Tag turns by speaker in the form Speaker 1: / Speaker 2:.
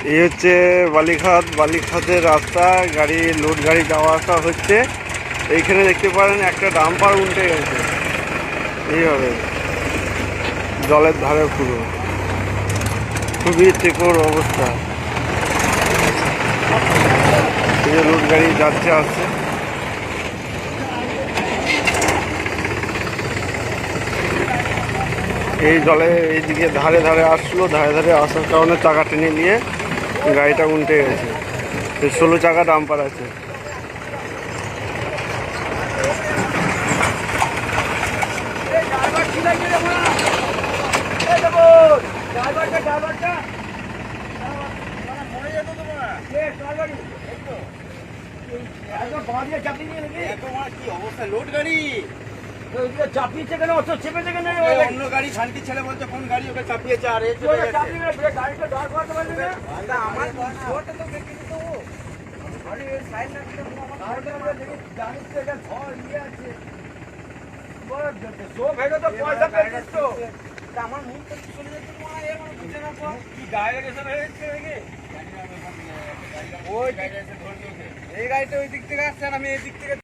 Speaker 1: এই হচ্ছে বালিখাতের রাস্তা, লোড গাড়ি যাওয়া আসা হচ্ছে। এইখানে দেখতে পারেন একটা ডাম্পার উল্টে গেছে এইভাবে জলের ধারে, খুবই তেকর অবস্থা। এই যে লোড গাড়ি যাচ্ছে আসছে, এই জলে এইদিকে ধারে ধারে আসলো, ধারে আসার কারণে চাকা টেনে নিয়ে গাড়িটা উল্টে গেছে। 16 চাকা ডাম্পার আছে।
Speaker 2: লোড গাড়ি চাপিয়েছে কেন? চেপেছে কেন? অন্য গাড়ি শান্তি ছেলে বলছে কোন গাড়ি ওকে চাপিয়েছে। আর গাড়িটা দাঁড় করাতে পারলি না? আমার শোটা তো দেখে দিত ও। আরে সাইড লাগতে জানিস তো এটা ঝড় ইয়ে আছে। বড় শো ভেগে তো পয়সা পেয়েছিস তো। আমার মুখ তো চলে যাচ্ছে তোমার এমন বুঝে না তো কি গায়ে গেছে হয়েছে নাকি? ওই গাড়িটা এসে ধরলো। এই গাড়িটা ওই দিক থেকে আসছে আর আমি এই দিক থেকে